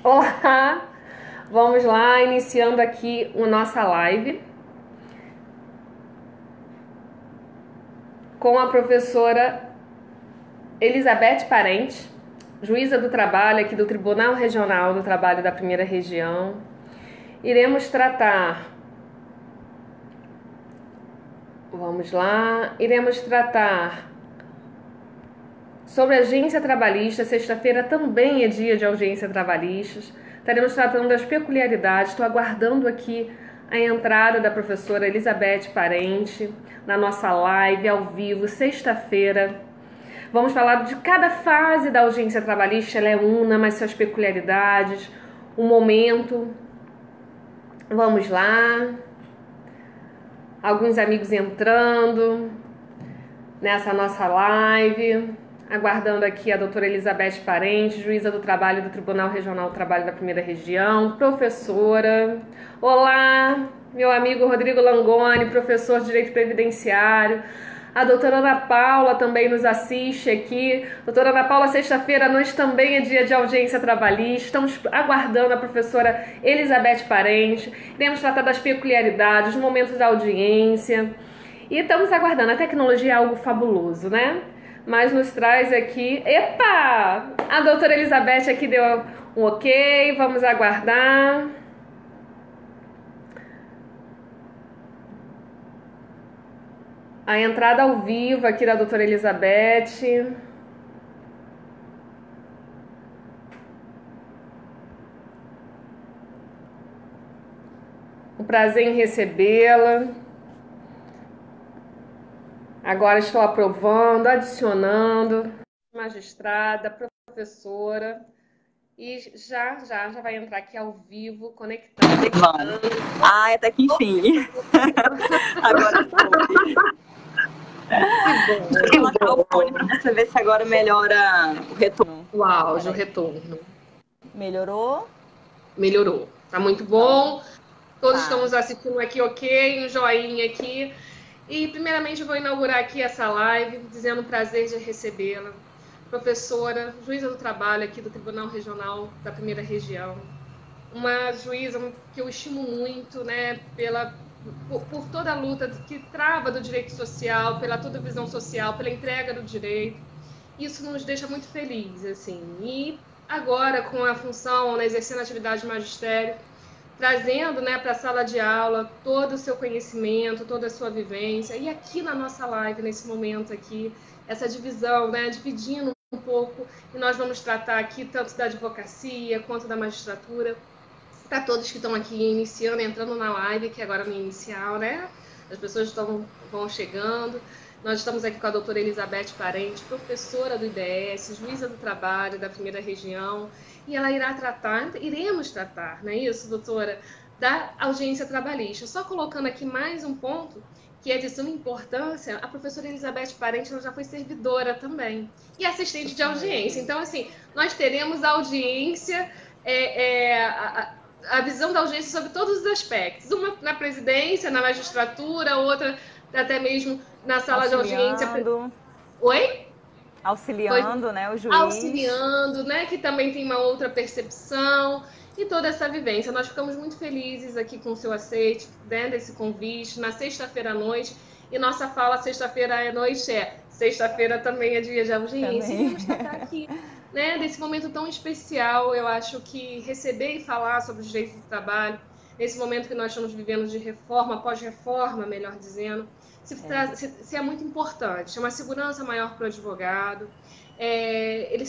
Olá, vamos lá, iniciando aqui a nossa live com a professora Elizabeth Parente, juíza do trabalho aqui do Tribunal Regional do Trabalho da Primeira Região. Iremos tratar sobre agência trabalhista. Sexta-feira também é dia de audiência trabalhista. Estaremos tratando das peculiaridades. Estou aguardando aqui a entrada da professora Elizabeth Parente na nossa live ao vivo, sexta-feira. Vamos falar de cada fase da audiência trabalhista. Ela é una, mas suas peculiaridades, o momento. Vamos lá. Alguns amigos entrando nessa nossa live. Aguardando aqui a doutora Elizabeth Parente, juíza do trabalho do Tribunal Regional do Trabalho da Primeira Região, professora. Olá, meu amigo Rodrigo Langoni, professor de Direito Previdenciário. A doutora Ana Paula também nos assiste aqui. Doutora Ana Paula, sexta-feira à noite também é dia de audiência trabalhista. Estamos aguardando a professora Elizabeth Parente. Iremos tratar das peculiaridades, dos momentos da audiência. E estamos aguardando. A tecnologia é algo fabuloso, né? Mas nos traz aqui... Epa! A doutora Elizabeth aqui deu um ok, vamos aguardar. A entrada ao vivo aqui da doutora Elizabeth. Um prazer em recebê-la. Agora estou aprovando, adicionando, magistrada, professora, e já vai entrar aqui ao vivo, conectando. Vamos. Ah, até que enfim. Agora foi. Vou colocar o fone para você ver se agora melhora o retorno. O áudio, o retorno. Melhorou? Melhorou. Tá muito bom. Todos estamos assistindo aqui, ok, um joinha aqui. E primeiramente eu vou inaugurar aqui essa live, dizendo o prazer de recebê-la. Professora, juíza do trabalho aqui do Tribunal Regional da Primeira Região. Uma juíza que eu estimo muito, né, por toda a luta que trava do direito social, pela toda a visão social, pela entrega do direito. Isso nos deixa muito felizes, assim. E agora, com a função, né, exercendo a atividade de magistério, trazendo, né, para a sala de aula todo o seu conhecimento, toda a sua vivência. E aqui na nossa live, nesse momento aqui, essa divisão, né, dividindo um pouco, e nós vamos tratar aqui tanto da advocacia quanto da magistratura. Para todos que estão aqui iniciando, entrando na live, que agora no inicial, né? As pessoas vão chegando. Nós estamos aqui com a doutora Elizabeth Parente, professora do IDS, juíza do trabalho da Primeira Região, e ela iremos tratar, não é isso, doutora, da audiência trabalhista. Só colocando aqui mais um ponto, que é de suma importância, a professora Elizabeth Parente ela já foi servidora também, e assistente de audiência. Então, assim, nós teremos a audiência, a visão da audiência sobre todos os aspectos. Uma na presidência, na magistratura, outra até mesmo na sala de audiência. Oi? Auxiliando, né, o juiz. Auxiliando, né, que também tem uma outra percepção e toda essa vivência. Nós ficamos muito felizes aqui com o seu aceite, né, desse convite, na sexta-feira à noite. E nossa fala sexta-feira à noite sexta-feira também é dia de audiência. E vamos tratar aqui, né, desse momento tão especial. Eu acho que receber e falar sobre os direitos do trabalho, nesse momento que nós estamos vivendo de reforma, pós-reforma, melhor dizendo, se é muito importante. É uma segurança maior para o advogado, ele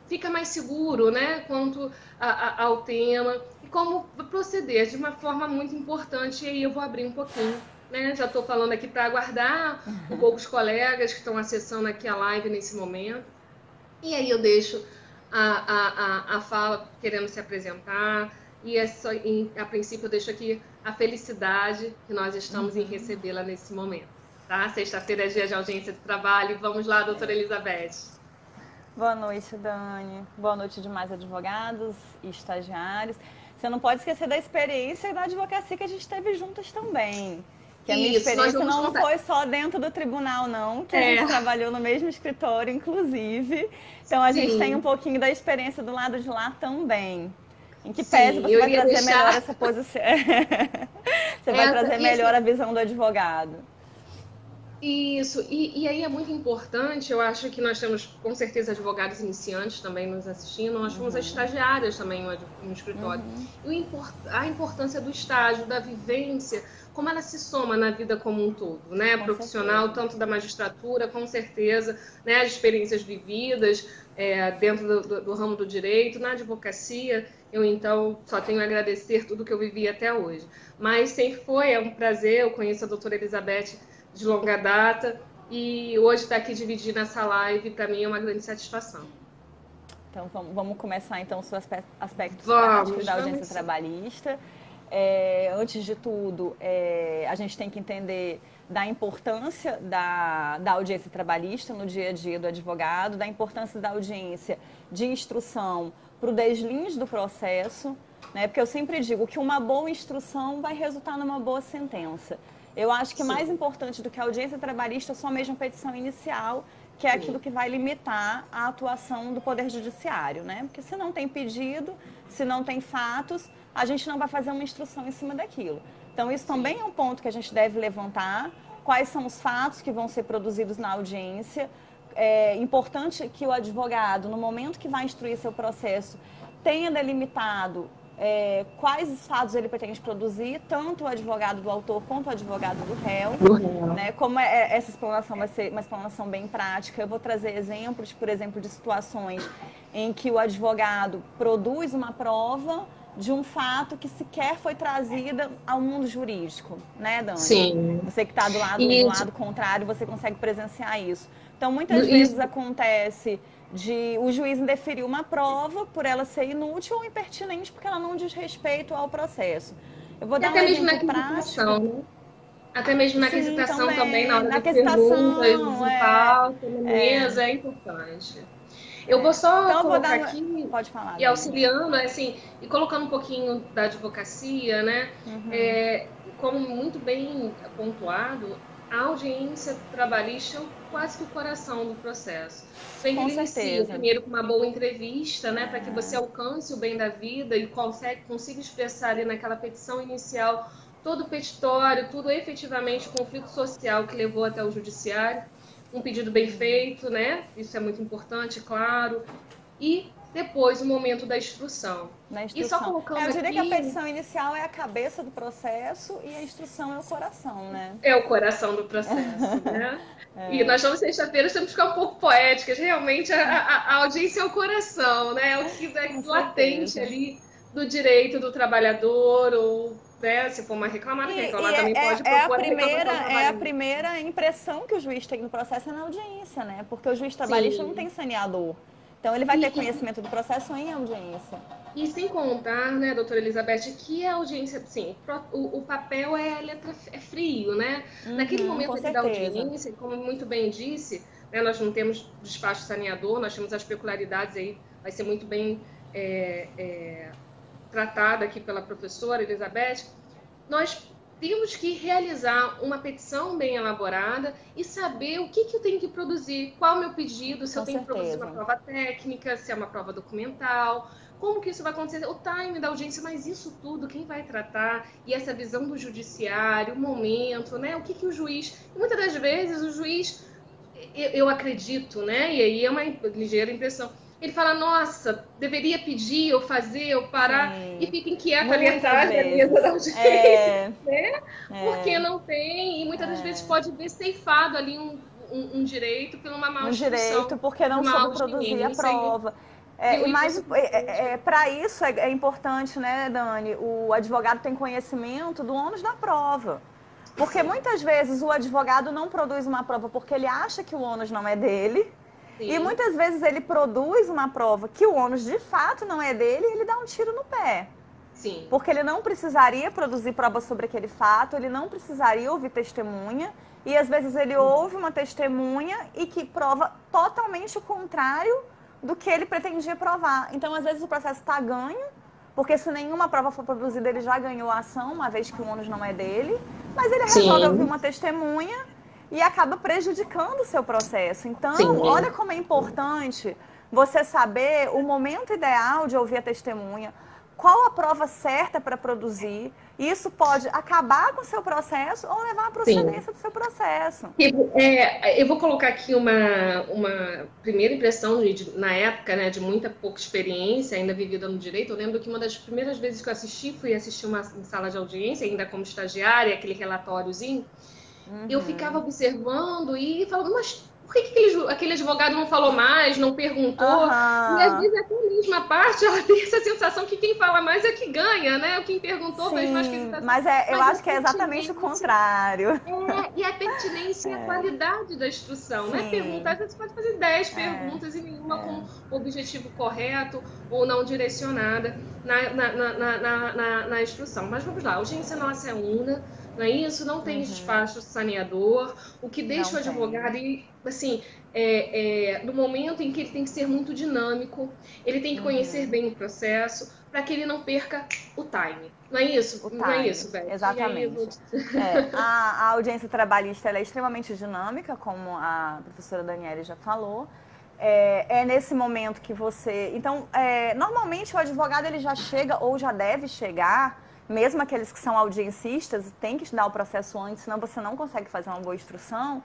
fica mais seguro, né, quanto ao tema e como proceder de uma forma muito importante. E aí eu vou abrir um pouquinho, né? Já estou falando aqui para aguardar um pouco os colegas que estão acessando aqui a live nesse momento. E aí eu deixo a fala querendo se apresentar. E a princípio eu deixo aqui a felicidade que nós estamos em recebê-la nesse momento. Tá? Sexta-feira é dia de audiência de trabalho. Vamos lá, doutora Elizabeth. Boa noite, Dani. Boa noite demais, advogados e estagiários. Você não pode esquecer da experiência e da advocacia que a gente teve juntas também. Que a minha Isso, nós experiência vamos não contar. foi só dentro do tribunal, não, que a gente trabalhou no mesmo escritório, inclusive. Então a gente tem um Sim, pouquinho da experiência do lado de lá também. Em que pese sim, você eu vai iria trazer melhor deixar essa posição. Você vai essa, trazer e melhor assim, a visão do advogado. isso, e aí é muito importante, eu acho que nós temos com certeza advogados iniciantes também nos assistindo, nós fomos as estagiárias também no escritório. E a importância do estágio, da vivência, como ela se soma na vida como um todo, né? Com Profissional, certeza. tanto da magistratura, com certeza, né? As experiências vividas dentro do ramo do direito, na advocacia, eu então só tenho a agradecer tudo que eu vivi até hoje. Mas sempre foi, é um prazer, eu conheço a doutora Elizabeth de longa data, e hoje estar aqui dividindo essa live, para mim, é uma grande satisfação. Então vamos começar então os aspectos práticos Vamos, da audiência vamos sim. trabalhista. Antes de tudo, a gente tem que entender da importância da audiência trabalhista no dia a dia do advogado, da importância da audiência de instrução para o deslindes do processo, né? Porque eu sempre digo que uma boa instrução vai resultar numa boa sentença. Eu acho que mais Sim, importante do que a audiência trabalhista é só mesmo a petição inicial, que é aquilo sim, que vai limitar a atuação do Poder Judiciário, né? Porque se não tem pedido, se não tem fatos, a gente não vai fazer uma instrução em cima daquilo. Então, isso sim. também é um ponto que a gente deve levantar. Quais são os fatos que vão ser produzidos na audiência? É importante que o advogado, no momento que vai instruir seu processo, tenha delimitado quais os fatos ele pretende produzir, tanto o advogado do autor quanto o advogado do réu. Né? Como essa explanação vai ser uma explanação bem prática, eu vou trazer exemplos, por exemplo, de situações em que o advogado produz uma prova de um fato que sequer foi trazida ao mundo jurídico, né, Dani? Sim. Você que está do E lado contrário, você consegue presenciar isso. Então, muitas vezes isso, acontece de o juiz indeferir uma prova por ela ser inútil ou impertinente porque ela não diz respeito ao processo. Eu vou e dar um até mesmo na exemplo prático. aquisitação, né? Até mesmo na Sim, aquisitação também, na também. hora Na das perguntas, questão, em pauta, na mesa, é importante. Eu vou só Então eu vou colocar dar. aqui, Pode falar, e Dani. auxiliando, assim, e colocando um pouquinho da advocacia, né? Como muito bem pontuado, a audiência trabalhista é quase que o coração do processo. Bem que Com ele inicia certeza. primeiro com uma boa entrevista, né? Para que você alcance o bem da vida e consiga expressar ali naquela petição inicial todo o petitório, tudo efetivamente o conflito social que levou até o judiciário, um pedido bem feito, né? Isso é muito importante, claro. E depois o momento da instrução. Na E só instrução. colocando Eu diria que a aqui, petição inicial é a cabeça do processo e a instrução é o coração, né? é o coração do processo, né? E nós estamos sexta-feira, temos que ficar um pouco poéticas. Realmente, a audiência é o coração, né? É o que é Com latente certeza. ali do direito do trabalhador, ou né, se for uma reclamada, que E reclamar também pode propor a reclamação é a trabalhista. primeira impressão que o juiz tem no processo é na audiência, né? Porque o juiz trabalhista não tem Sim. saneador. Então ele vai ter E, conhecimento do processo em audiência. E sem contar, né, doutora Elizabeth, que a audiência, sim, o papel é a letra é frio, né? Naquele momento Com ali da certeza. audiência, como muito bem disse, né, nós não temos despacho saneador, nós temos as peculiaridades aí, vai ser muito bem tratada aqui pela professora Elizabeth. Nós temos que realizar uma petição bem elaborada e saber o que eu tenho que produzir, qual é o meu pedido, se eu Com tenho que produzir certeza. uma prova técnica, se é uma prova documental, como que isso vai acontecer, o time da audiência, mas isso tudo, quem vai tratar, e essa visão do judiciário, o momento, né? O que o juiz... E muitas das vezes o juiz, eu acredito, né? E aí é uma ligeira impressão. Ele fala, nossa, deveria pedir, ou fazer, ou parar, e Sim. fica inquieto ali Muitas atrás da vezes. mesa da audiência, né? Porque não tem, e muitas das vezes pode ver ceifado ali um direito por uma má Um instrução, direito porque por não uma soube produzir a audiência. prova. E Mas você pode... para isso é importante, né, Dani? O advogado tem conhecimento do ônus da prova. Porque muitas vezes o advogado não produz uma prova porque ele acha que o ônus não é dele. Sim. E muitas vezes ele produz uma prova que o ônus de fato não é dele e ele dá um tiro no pé. Sim. Porque ele não precisaria produzir prova sobre aquele fato, ele não precisaria ouvir testemunha. E às vezes ele ouve uma testemunha e que prova totalmente o contrário do que ele pretendia provar. Então, às vezes o processo está ganho, porque se nenhuma prova for produzida, ele já ganhou a ação, uma vez que o ônus não é dele. mas ele resolve ouvir uma testemunha e acaba prejudicando o seu processo. Então, olha como é importante você saber o momento ideal de ouvir a testemunha, qual a prova certa para produzir. Isso pode acabar com o seu processo ou levar à procedência do seu processo. Eu vou colocar aqui uma primeira impressão, na época, né, de muita pouca experiência, ainda vivida no direito. Eu lembro que uma das primeiras vezes que eu fui assistir uma sala de audiência, ainda como estagiária, aquele relatóriozinho, eu ficava observando e falando, mas por que aquele advogado não falou mais, não perguntou? E às vezes até a mesma parte, ela tem essa sensação que quem fala mais é que ganha, né? Quem perguntou fez mais quesitação. Mas eu acho que é exatamente o contrário. E a pertinência e a qualidade da instrução, né? Perguntar, às vezes você pode fazer 10 perguntas e nenhuma com o objetivo correto ou não direcionada na instrução. Mas vamos lá, a audiência nossa é una, não é isso? Não tem despacho saneador, o que deixa o advogado, assim, no momento em que ele tem que ser muito dinâmico, ele tem que conhecer bem o processo, para que ele não perca o time. Não é isso? Não é isso, Beth? Exatamente. A audiência trabalhista ela é extremamente dinâmica, como a professora Daniele já falou. É nesse momento que você... Então, normalmente o advogado ele já chega ou já deve chegar, mesmo aqueles que são audiencistas, tem que estudar o processo antes, senão você não consegue fazer uma boa instrução,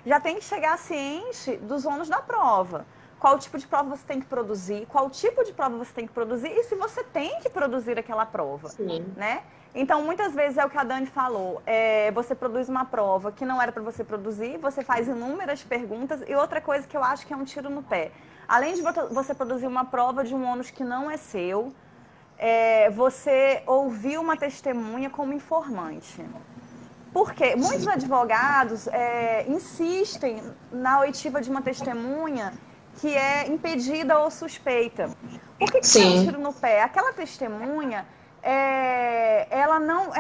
já tem que chegar ciente dos ônus da prova. Qual tipo de prova você tem que produzir, qual tipo de prova você tem que produzir e se você tem que produzir aquela prova, né? Então, muitas vezes é o que a Dani falou, você produz uma prova que não era para você produzir, você faz inúmeras perguntas e outra coisa que eu acho que é um tiro no pé. Além de você produzir uma prova de um ônus que não é seu, você ouvir uma testemunha como informante. Porque muitos advogados insistem na oitiva de uma testemunha que é impedida ou suspeita. Por que é um tiro no pé? Aquela testemunha, ela não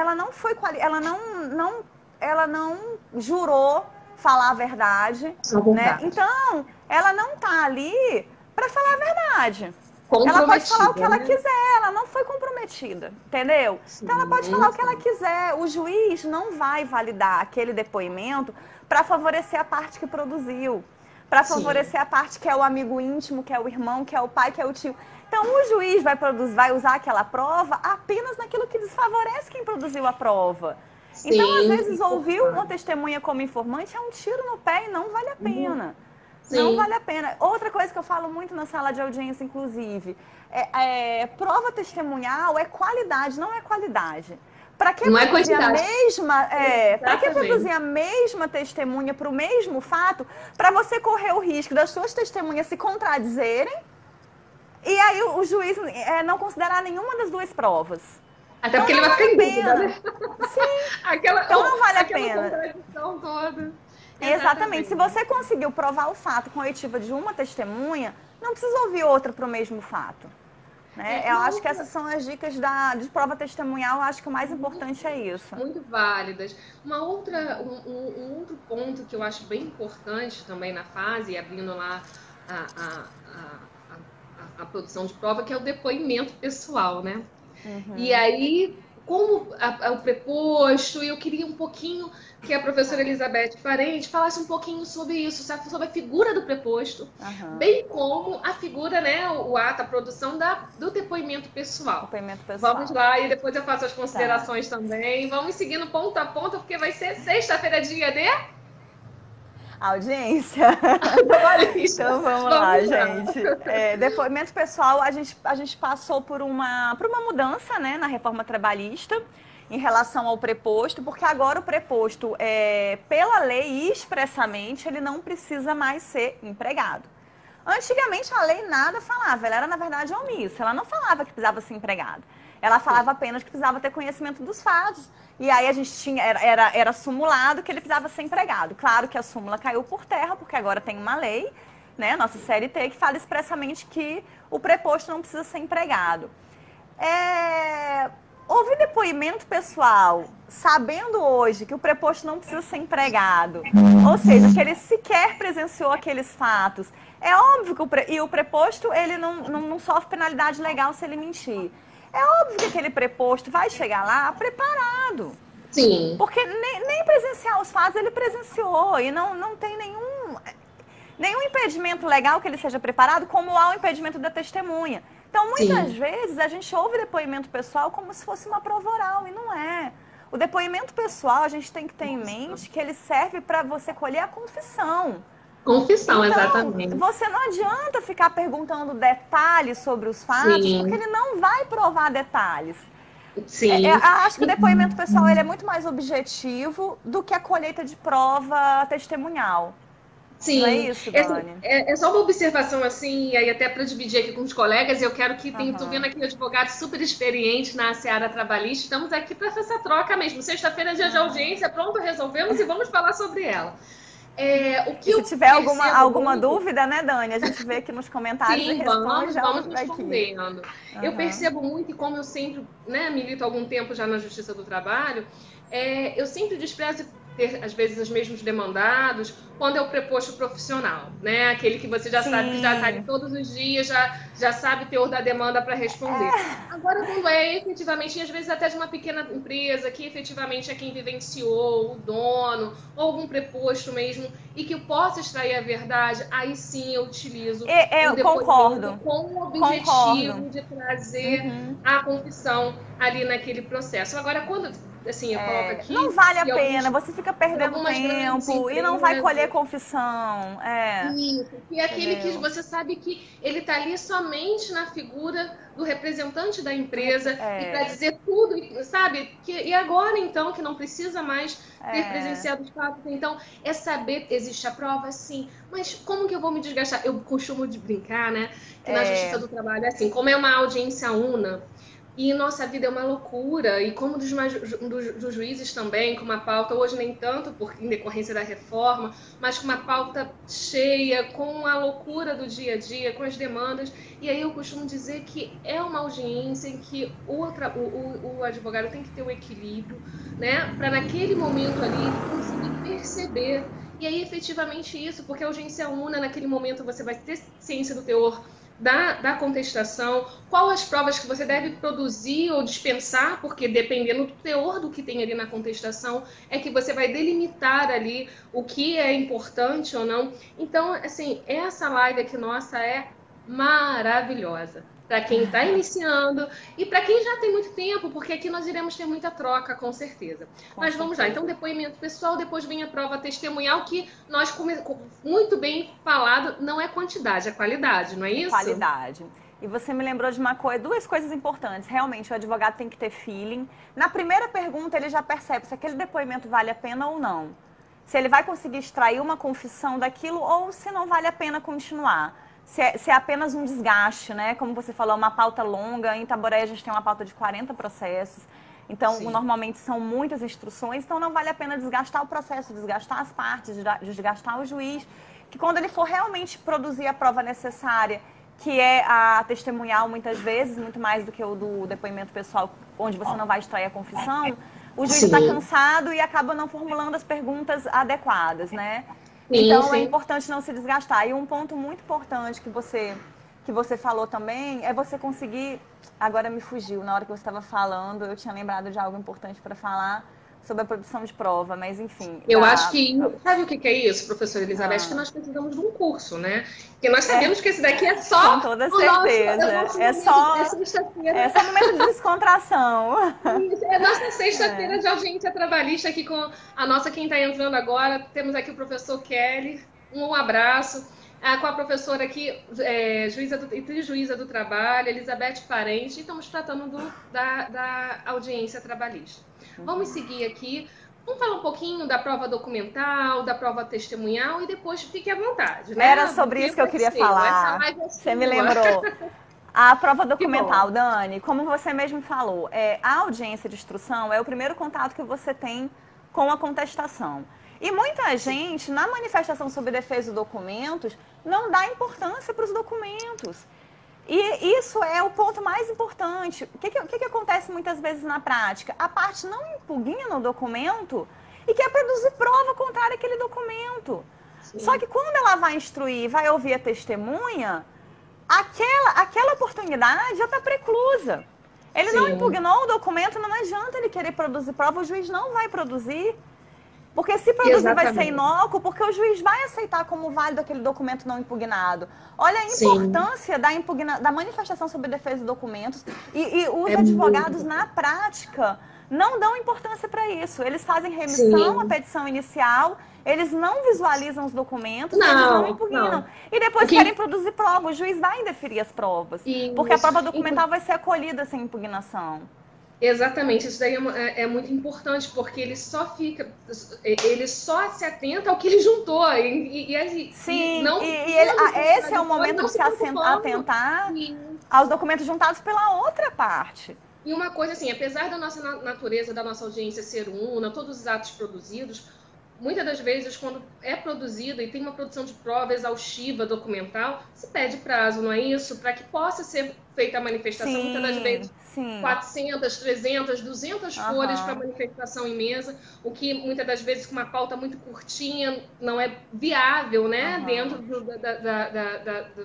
jurou falar a verdade, né? Então, ela não está ali para falar a verdade. Ela pode falar o que ela quiser, ela não foi comprometida, entendeu? Então ela pode falar o que ela quiser. O juiz não vai validar aquele depoimento para favorecer a parte que produziu, para favorecer a parte que é o amigo íntimo, que é o irmão, que é o pai, que é o tio. Então o juiz vai usar aquela prova apenas naquilo que desfavorece quem produziu a prova. Então, às vezes, ouvir uma testemunha como informante é um tiro no pé e não vale a pena. Não vale a pena. Outra coisa que eu falo muito na sala de audiência, inclusive, prova testemunhal é qualidade, não é qualidade. Para que produzir a mesma testemunha para o mesmo fato, para você correr o risco das suas testemunhas se contradizerem e aí o juiz não considerar nenhuma das duas provas? Até porque ele vai ficar em dúvida, né? Então não vale a pena. Contradição toda. Exatamente. Se você conseguiu provar o fato com a oitiva de uma testemunha, não precisa ouvir outra para o mesmo fato. Né? Eu acho que essas são as dicas de prova testemunhal. Eu acho que o mais importante é isso. Muito válidas. Um outro ponto que eu acho bem importante também na fase, abrindo lá a produção de prova, que é o depoimento pessoal, né? E aí, como o preposto, eu queria um pouquinho que a professora Elizabeth Parente falasse um pouquinho sobre isso, sobre a figura do preposto, bem como a figura, né, o ato, a produção do depoimento pessoal. Vamos lá, e depois eu faço as considerações também. Vamos seguindo ponto a ponto, porque vai ser sexta-feira, dia de... audiência. Então vamos lá, gente. Depoimento pessoal, a gente passou por uma mudança, né, na reforma trabalhista em relação ao preposto, porque agora o preposto, pela lei expressamente, ele não precisa mais ser empregado. Antigamente a lei nada falava, ela era na verdade omissa, ela não falava que precisava ser empregado. Ela falava apenas que precisava ter conhecimento dos fatos. E aí a gente tinha, era sumulado que ele precisava ser empregado. Claro que a súmula caiu por terra, porque agora tem uma lei, né, nossa CLT, que fala expressamente que o preposto não precisa ser empregado. Ouvir depoimento pessoal, sabendo hoje que o preposto não precisa ser empregado, ou seja, que ele sequer presenciou aqueles fatos, é óbvio que o preposto ele não sofre penalidade legal se ele mentir. É óbvio que aquele preposto vai chegar lá preparado. Sim. Porque nem presenciar os fatos ele presenciou e não tem nenhum impedimento legal que ele seja preparado, como há o impedimento da testemunha. Então, muitas vezes, a gente ouve depoimento pessoal como se fosse uma prova oral, e não é. O depoimento pessoal, a gente tem que ter em mente que ele serve para você colher a confissão. Confissão, então, exatamente. Você não adianta ficar perguntando detalhes sobre os fatos, porque ele não vai provar detalhes. Sim. Acho que o depoimento pessoal ele é muito mais objetivo do que a colheita de prova testemunhal. Sim. Não é isso, Dani? É só uma observação assim, e aí até para dividir aqui com os colegas, eu quero que tô vendo aqui advogados super experientes na seara trabalhista, estamos aqui para essa troca mesmo. Sexta-feira é dia de audiência, pronto, resolvemos e vamos falar sobre ela. Se tiver alguma dúvida, né, Dani? A gente vê aqui nos comentários e responde. Vamos respondendo. Eu percebo muito, e como eu sempre milito há algum tempo já na Justiça do Trabalho, eu sempre desprezo ter, às vezes, os mesmos demandados quando é o preposto profissional, né? Aquele que você já sabe que já está ali todos os dias, já sabe o teor da demanda para responder. Agora, quando efetivamente, e às vezes até de uma pequena empresa, que efetivamente é quem vivenciou, o dono, ou algum preposto mesmo, e que eu possa extrair a verdade, aí sim eu utilizo o depoimento com o objetivo de trazer a confissão ali naquele processo. Agora, quando... Assim, eu coloco aqui, não vale a pena, você fica perdendo tempo e não vai colher confissão. Isso, e aquele que você sabe que ele está ali somente na figura do representante da empresa e para dizer tudo, sabe? E agora, então, que não precisa mais ter presenciado os fatos, então, é saber, existe a prova, sim, mas como que eu vou me desgastar? Eu costumo de brincar, né? Que na Justiça do Trabalho, assim, como é uma audiência una, e nossa vida é uma loucura, e como dos juízes também, com uma pauta, hoje nem tanto em decorrência da reforma, mas com uma pauta cheia, com a loucura do dia a dia, com as demandas. E aí eu costumo dizer que é uma audiência em que o advogado tem que ter o equilíbrio, né, para naquele momento ali conseguir perceber. E aí efetivamente isso, porque a audiência una, naquele momento você vai ter ciência do teor da contestação, qual as provas que você deve produzir ou dispensar, porque dependendo do teor do que tem ali na contestação, é que você vai delimitar ali o que é importante ou não. Então, assim, essa live aqui nossa é maravilhosa para quem está iniciando e para quem já tem muito tempo, porque aqui nós iremos ter muita troca, com certeza. Mas vamos lá, então depoimento pessoal, depois vem a prova testemunhal, que nós, muito bem falado, não é quantidade, é qualidade, não é isso? Qualidade. E você me lembrou de duas coisas importantes. Realmente, o advogado tem que ter feeling. Na primeira pergunta, ele já percebe se aquele depoimento vale a pena ou não. Se ele vai conseguir extrair uma confissão daquilo ou se não vale a pena continuar. Se é apenas um desgaste, né? Como você falou, uma pauta longa. Em Itaboré a gente tem uma pauta de 40 processos. Então, normalmente são muitas instruções. Então, não vale a pena desgastar o processo, desgastar as partes, desgastar o juiz. Que quando ele for realmente produzir a prova necessária, que é a testemunhal muitas vezes, muito mais do que o do depoimento pessoal, onde você não vai extrair a confissão, o juiz está cansado e acaba não formulando as perguntas adequadas, né? Então, é importante não se desgastar. E um ponto muito importante que você falou também é você conseguir... Agora me fugiu, na hora que você estava falando, eu tinha lembrado de algo importante para falar sobre a produção de prova, mas enfim... Eu acho que... Sabe o que é isso, professora Elizabeth? Acho que nós precisamos de um curso, né? Porque nós sabemos que esse daqui é só... Com toda certeza. É só um momento de descontração. Isso, é a nossa sexta-feira de audiência trabalhista aqui com a nossa, quem está entrando agora. Temos aqui o professor Kelly. Um abraço. Com a professora aqui, juíza do trabalho, Elizabeth Parente. E estamos tratando da audiência trabalhista. Vamos seguir aqui. Vamos falar um pouquinho da prova documental, da prova testemunhal e depois fique à vontade, né? Era sobre isso que eu queria falar. Você me lembrou. A prova documental, Dani, como você mesmo falou, a audiência de instrução é o primeiro contato que você tem com a contestação. E muita gente, na manifestação sobre defesa de documentos, não dá importância para os documentos. E isso é o ponto mais importante. O que acontece muitas vezes na prática? A parte não impugna o documento e quer produzir prova contrária àquele documento. Só que quando ela vai instruir, vai ouvir a testemunha, aquela oportunidade já está preclusa. Ele não Sim. impugnou o documento, não adianta ele querer produzir prova, o juiz não vai produzir. Porque se produzir vai ser Exatamente. inócuo, porque o juiz vai aceitar como válido aquele documento não impugnado. Olha a Sim. importância da manifestação sobre defesa de documentos. E os É muito advogados, na importante. prática, não dão importância para isso. Eles fazem remissão à Sim. petição inicial, eles não visualizam os documentos, eles não Não, impugnam. não. E O depois querem que... produzir prova. O juiz vai indeferir as provas. Porque a Isso. prova documental vai ser acolhida sem impugnação. Exatamente, isso daí é muito importante, porque ele só se atenta ao que ele juntou, e Sim, não esse é o momento não de se se preocupando. atentar E, aos documentos juntados pela outra parte. e uma coisa assim, apesar da nossa natureza, da nossa audiência ser una, todos os atos produzidos, muitas das vezes, quando é produzido e tem uma produção de prova exaustiva, documental, se pede prazo, não é isso? Para que possa ser feita a manifestação, Sim, muitas das vezes sim. 400, 300, 200 folhas para Aham. manifestação em mesa, o que muitas das vezes com uma pauta muito curtinha não é viável, né? Aham. Dentro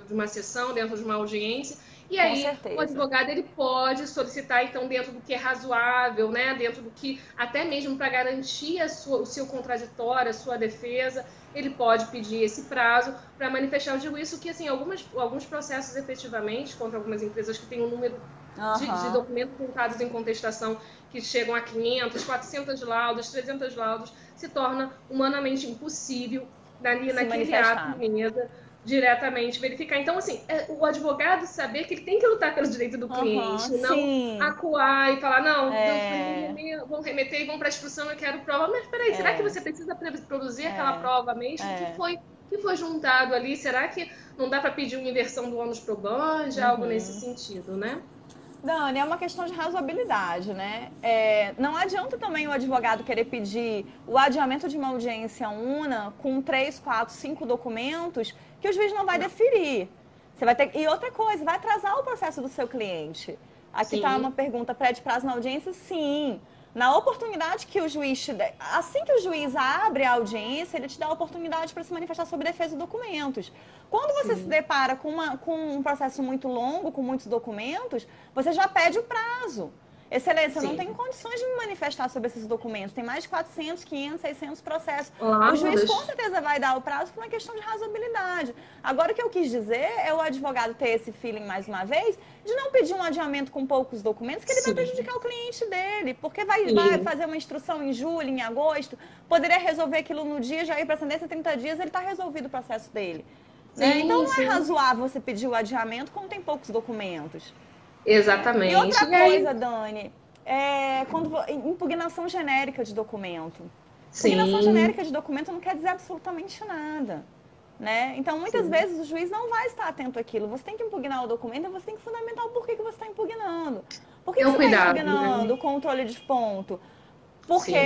de uma sessão, dentro de uma audiência. E Com aí, certeza. o advogado ele pode solicitar, então, dentro do que é razoável, né? Dentro do que, até mesmo para garantir o seu contraditório, a sua defesa, ele pode pedir esse prazo para manifestar. Eu digo isso que, assim, alguns processos, efetivamente, contra algumas empresas que têm um número de documentos juntados em contestação que chegam a 500, 400 laudos, 300 laudos, se torna humanamente impossível naquele ato de mesa diretamente verificar. Então, assim, o advogado saber que ele tem que lutar pelo direito do cliente, não acuar e falar, não, vão remeter e vão para a instrução, eu quero prova. Mas peraí, será que você precisa produzir aquela prova mesmo? Que foi juntado ali? Será que não dá para pedir uma inversão do ônus probandi, algo nesse sentido, né? Dani, é uma questão de razoabilidade, né? Não adianta também o advogado querer pedir o adiamento de uma audiência una com 3, 4, 5 documentos que o juiz não vai deferir. Você vai ter... E outra coisa, vai atrasar o processo do seu cliente. Aqui está uma pergunta, pede prazo na audiência? Sim. Na oportunidade que o juiz te der, assim que o juiz abre a audiência, ele te dá a oportunidade para se manifestar sobre defesa de documentos. Quando você se depara com um processo muito longo, com muitos documentos, você já pede o prazo. Excelência, eu não tenho condições de me manifestar sobre esses documentos. Tem mais de 400, 500, 600 processos. O juiz com certeza vai dar o prazo por uma questão de razoabilidade. Agora, o que eu quis dizer é o advogado ter esse feeling, mais uma vez, de não pedir um adiamento com poucos documentos, que ele vai prejudicar o cliente dele. Porque vai fazer uma instrução em julho, em agosto, poderia resolver aquilo no dia, já ir para a sentença em 30 dias, ele está resolvido o processo dele. Então, não é razoável você pedir o adiamento quando tem poucos documentos. Exatamente. E outra coisa, Dani, impugnação genérica de documento. Impugnação genérica de documento não quer dizer absolutamente nada. Né? Então, muitas vezes, o juiz não vai estar atento àquilo. Você tem que impugnar o documento e você tem que fundamentar o porquê que você está impugnando. Por que você está impugnando o controle de ponto? Porque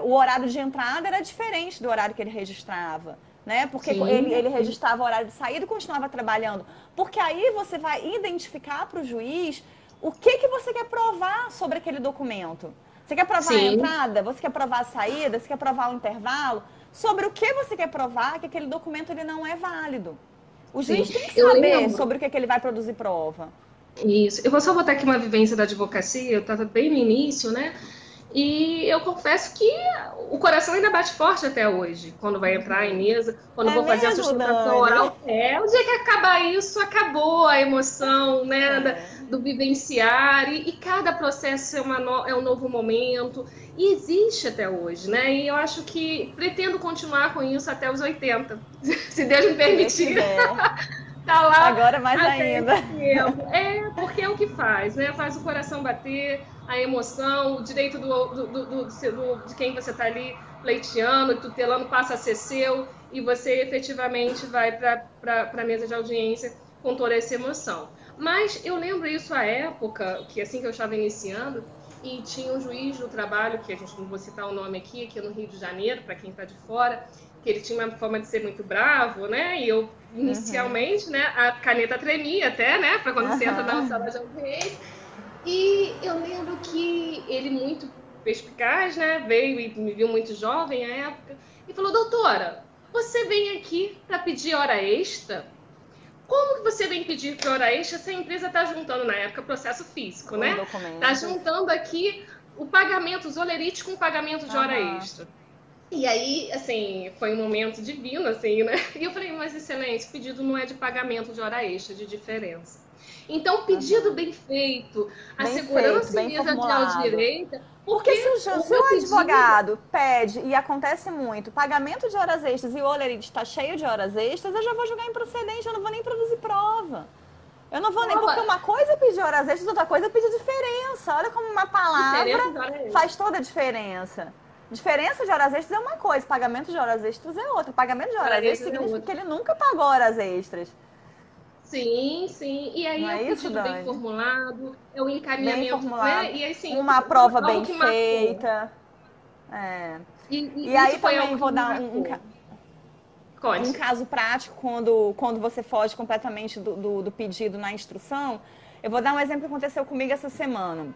o horário de entrada era diferente do horário que ele registrava. Né? Porque ele registrava o horário de saída e continuava trabalhando. Porque aí você vai identificar para o juiz o que você quer provar sobre aquele documento. Você quer provar a entrada? Você quer provar a saída? Você quer provar o intervalo? Sobre o que você quer provar que aquele documento ele não é válido. O juiz tem que saber sobre o que ele vai produzir prova. Isso. Eu vou só botar aqui uma vivência da advocacia, eu estava bem no início, né? E eu confesso que o coração ainda bate forte até hoje, quando vai entrar em mesa, quando vou fazer a sustentação oral. O dia que acabar isso, acabou a emoção, né, do vivenciar, e cada processo é um novo momento, e existe até hoje, né? E eu acho que pretendo continuar com isso até os 80, se Deus me permitir. Tá lá agora mais ainda. Porque é o que faz, né? Faz o coração bater, a emoção, o direito de quem você está ali pleiteando, tutelando, passa a ser seu, e você efetivamente vai para a mesa de audiência com toda essa emoção. Mas eu lembro isso à época, que assim que eu estava iniciando, e tinha um juiz do trabalho, que a gente não vou citar o nome aqui no Rio de Janeiro, para quem está de fora, que ele tinha uma forma de ser muito bravo, né? E eu, inicialmente, né, a caneta tremia até, né? Para quando você entra na sala de audiência. E eu lembro que ele, muito perspicaz, né? Veio e me viu muito jovem à época, e falou: doutora, você vem aqui para pedir hora extra? Como que você vem pedir para hora extra se a empresa está juntando, na época, processo físico, né? Está juntando aqui o pagamento, os olerites com o pagamento de hora extra. E aí, assim, foi um momento divino, assim, né? E eu falei, mas excelência, o pedido não é de pagamento de hora extra, de diferença. Então, pedido bem feito, a segurança empresarial direita... Porque se o advogado pede, e acontece muito, pagamento de horas extras e o holerite está cheio de horas extras, eu já vou julgar improcedente, eu não vou nem produzir prova. Eu não vou nem, porque uma coisa é pedir horas extras, outra coisa é pedir diferença. Olha como uma palavra faz toda a diferença. Diferença de horas extras é uma coisa, pagamento de horas extras é outra. Pagamento de horas extras significa que ele nunca pagou horas extras. Sim, sim. E aí é o pedido bem formulado, é o encaminhamento, bem formulado, né? E aí, assim, uma prova bem feita. E aí também vou dar um caso prático, quando você foge completamente do pedido na instrução. Eu vou dar um exemplo que aconteceu comigo essa semana.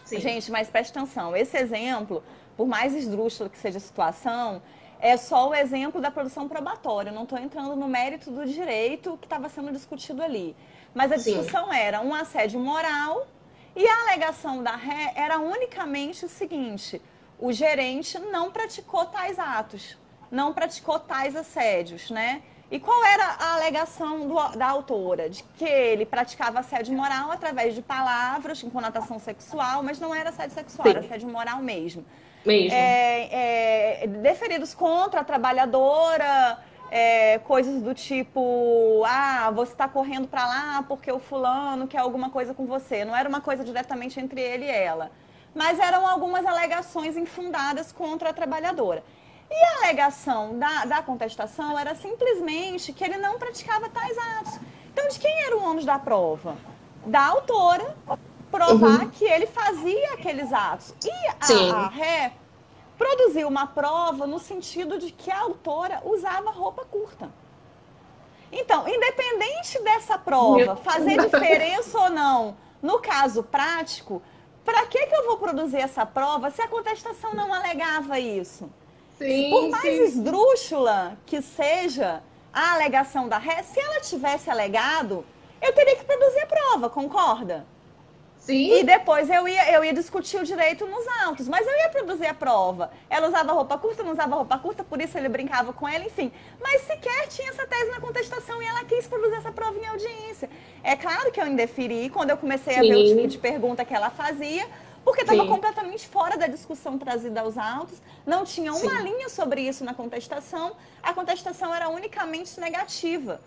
Sim. Gente, mas preste atenção. Esse exemplo, por mais esdrúxulo que seja a situação, é só o exemplo da produção probatória. Eu não estou entrando no mérito do direito que estava sendo discutido ali. Mas a discussão era um assédio moral e a alegação da ré era unicamente o seguinte: o gerente não praticou tais atos, não praticou tais assédios, né? E qual era a alegação da autora? De que ele praticava assédio moral através de palavras com conotação sexual, mas não era assédio sexual, era assédio moral mesmo. Deferidos contra a trabalhadora, coisas do tipo, você está correndo para lá porque o fulano quer alguma coisa com você. Não era uma coisa diretamente entre ele e ela, mas eram algumas alegações infundadas contra a trabalhadora. E a alegação da contestação era simplesmente que ele não praticava tais atos. Então, de quem era o ônus da prova? Da autora provar que ele fazia aqueles atos. E a ré produziu uma prova no sentido de que a autora usava roupa curta. Então, independente dessa prova fazer diferença ou não, no caso prático, para que eu vou produzir essa prova se a contestação não alegava isso? Sim, por mais esdrúxula que seja a alegação da ré, se ela tivesse alegado, eu teria que produzir a prova, concorda? Sim. E depois eu ia discutir o direito nos autos, mas eu ia produzir a prova. Ela usava roupa curta, não usava roupa curta, por isso ele brincava com ela, enfim. Mas sequer tinha essa tese na contestação e ela quis produzir essa prova em audiência. É claro que eu indeferi quando eu comecei a ver o tipo de pergunta que ela fazia, porque estava completamente fora da discussão trazida aos autos, não tinha uma linha sobre isso na contestação, a contestação era unicamente negativa.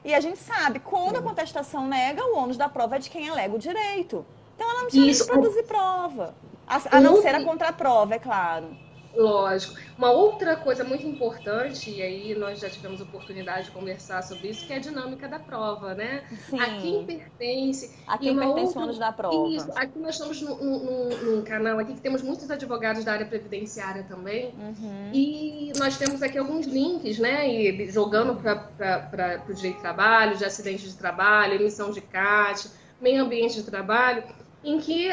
E a gente sabe, quando a contestação nega, o ônus da prova é de quem alega o direito. Então ela não tinha que produzir prova, a não ser a contraprova, é claro. Lógico. Uma outra coisa muito importante, e aí nós já tivemos oportunidade de conversar sobre isso, que é a dinâmica da prova, né? Sim. A quem pertence. A quem pertence o ônus da prova. Isso. Aqui nós estamos num canal aqui que temos muitos advogados da área previdenciária também. E nós temos aqui alguns links, né? E jogando para o direito de trabalho, de acidente de trabalho, emissão de CAT, meio ambiente de trabalho, em que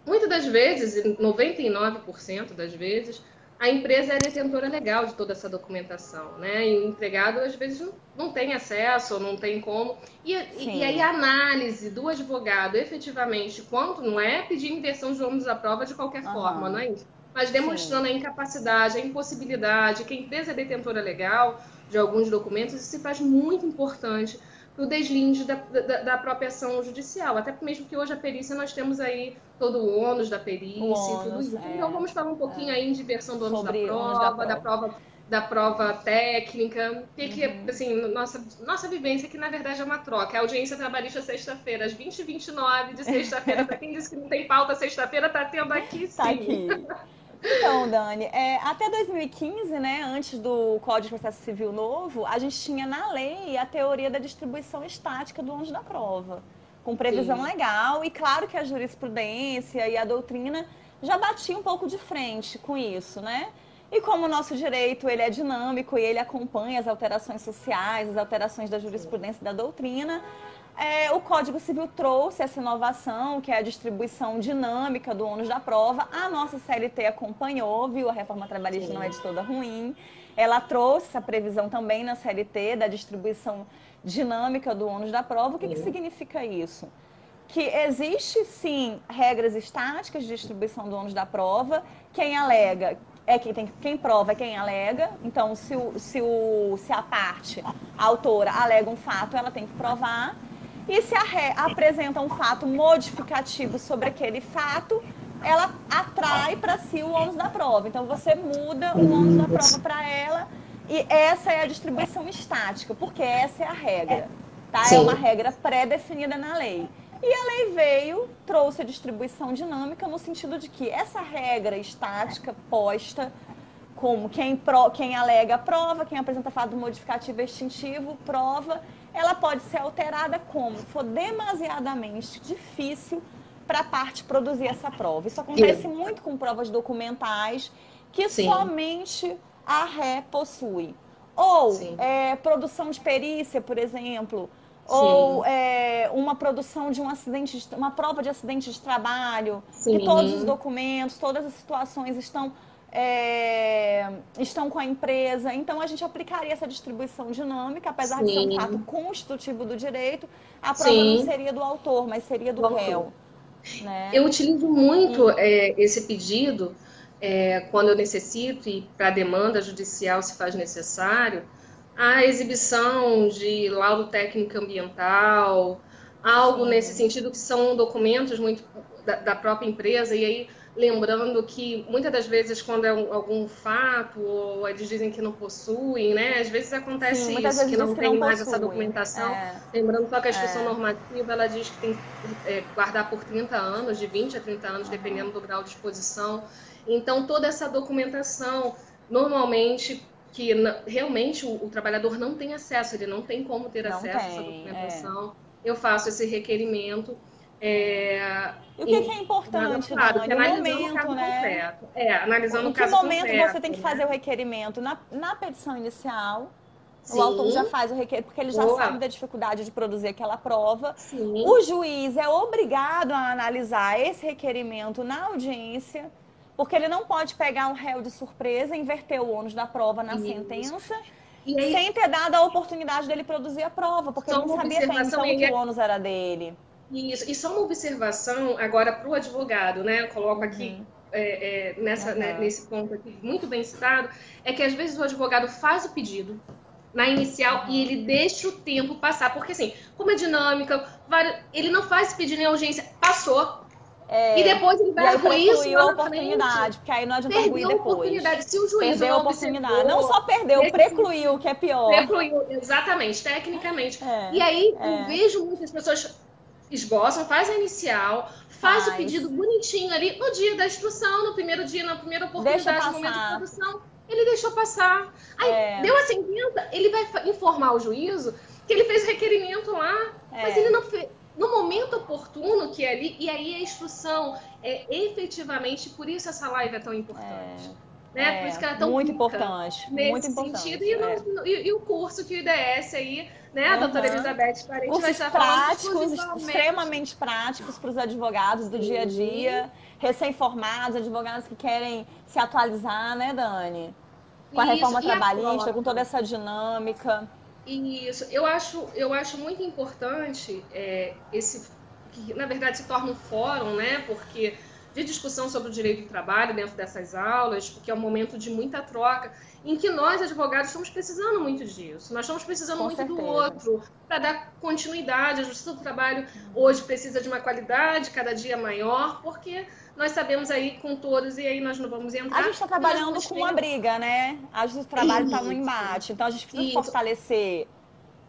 muitas das vezes, 99% das vezes, a empresa é detentora legal de toda essa documentação, né? E o empregado, às vezes, não tem acesso, ou não tem como. E aí a análise do advogado, efetivamente, quanto não é pedir inversão de ônus da prova de qualquer forma, não é isso? Mas demonstrando a incapacidade, a impossibilidade, que a empresa é detentora legal de alguns documentos, isso se faz muito importante para o deslinde da própria ação judicial. Até mesmo que hoje a perícia, nós temos aí todo o ônus da perícia e tudo isso. Então vamos falar um pouquinho aí de diversão do ônus da prova técnica. Que assim, nossa vivência que na verdade é uma troca. A audiência trabalhista sexta-feira, às 20h29 de sexta-feira. Para quem disse que não tem pauta sexta-feira, tá tendo aqui sim. Tá aqui. Então, Dani, até 2015, né, antes do Código de Processo Civil novo, a gente tinha na lei a teoria da distribuição estática do ônus da prova, com previsão legal, e claro que a jurisprudência e a doutrina já batiam um pouco de frente com isso, né? E como o nosso direito ele é dinâmico e ele acompanha as alterações sociais, as alterações da jurisprudência e da doutrina, o Código Civil trouxe essa inovação, que é a distribuição dinâmica do ônus da prova. A nossa CLT acompanhou, viu? A reforma trabalhista não é de toda ruim. Ela trouxe essa previsão também na CLT da distribuição dinâmica do ônus da prova. O que significa isso? Que existe, sim, regras estáticas de distribuição do ônus da prova. Quem alega quem prova é quem alega. Então, se a parte, a autora, alega um fato, ela tem que provar. E se apresenta um fato modificativo sobre aquele fato, ela atrai para si o ônus da prova. Então, você muda o ônus da prova para ela. E essa é a distribuição estática, porque essa é a regra. Tá? É uma regra pré-definida na lei. E a lei trouxe a distribuição dinâmica no sentido de que essa regra estática posta como quem alega prova, quem apresenta fato modificativo extintivo prova, ela pode ser alterada como for demasiadamente difícil para a parte produzir essa prova. Isso acontece muito com provas documentais que somente a ré possui. Ou produção de perícia, por exemplo, ou uma produção de uma prova de acidente de trabalho, que todos os documentos, todas as situações estão com a empresa. Então, a gente aplicaria essa distribuição dinâmica, apesar de ser um fato constitutivo do direito, a prova não seria do autor, mas seria do réu. Né? Eu utilizo muito esse pedido quando eu necessito, e para a demanda judicial se faz necessário, a exibição de laudo técnico ambiental, algo nesse sentido, que são documentos muito da própria empresa. E aí, lembrando que muitas das vezes, quando é algum fato, ou eles dizem que não possuem, né? Às vezes acontece isso, que não tem mais essa documentação. Lembrando só que a instrução normativa, ela diz que tem que guardar por 30 anos, de 20 a 30 anos, dependendo do grau de exposição. Então, toda essa documentação, normalmente, que realmente o trabalhador não tem acesso, ele não tem como ter acesso a essa documentação. Eu faço esse requerimento. E o que é importante, claro, Dani? analisando o momento, o caso né? concreto. Analisando o caso concreto. Em que momento você tem que né? fazer o requerimento? Na petição inicial, o autor já faz o requerimento, porque ele já sabe da dificuldade de produzir aquela prova. O juiz é obrigado a analisar esse requerimento na audiência, porque ele não pode pegar um réu de surpresa, inverter o ônus da prova na sentença, sem ter dado a oportunidade dele produzir a prova, porque ele não sabia até então que o ônus era dele. Isso. E só uma observação agora para o advogado, né? Eu coloco aqui nesse ponto aqui, muito bem citado, é que às vezes o advogado faz o pedido na inicial e ele deixa o tempo passar, porque assim, como é dinâmica, ele não faz pedido em audiência, passou. E depois ele vai arguir isso a oportunidade, porque aí não adianta arguir depois. Perdeu a oportunidade. Se o juiz perdeu a oportunidade. Não só perdeu, precluiu, que é pior. Precluiu, exatamente, tecnicamente. E aí eu vejo muitas pessoas esboçam, faz a inicial, faz o pedido bonitinho ali no dia da instrução, no primeiro dia, na primeira oportunidade, no momento de produção, ele deixou passar. Aí deu a sentença, ele vai informar o juízo que ele fez o requerimento lá, mas ele não fez. No momento oportuno que é ali, e aí a instrução efetivamente, por isso essa live é tão importante. Né? Por isso que ela é tão muito rica importante, nesse muito importante, sentido. E o curso que o IDS aí, né, a doutora Elizabeth Parente vai estar práticos, extremamente práticos para os advogados do dia a dia, recém-formados, advogados que querem se atualizar, né, Dani? Com a reforma trabalhista, com toda essa dinâmica. Isso, eu acho muito importante que na verdade se torna um fórum, né? Porque de discussão sobre o direito do trabalho dentro dessas aulas, porque é um momento de muita troca, em que nós, advogados, estamos precisando muito disso. Nós estamos precisando muito do outro, para dar continuidade. A Justiça do Trabalho hoje precisa de uma qualidade cada dia maior, porque nós sabemos aí com todos, e aí nós não vamos entrar... A gente está trabalhando com uma briga, né? A Justiça do Trabalho está no embate, então a gente precisa fortalecer.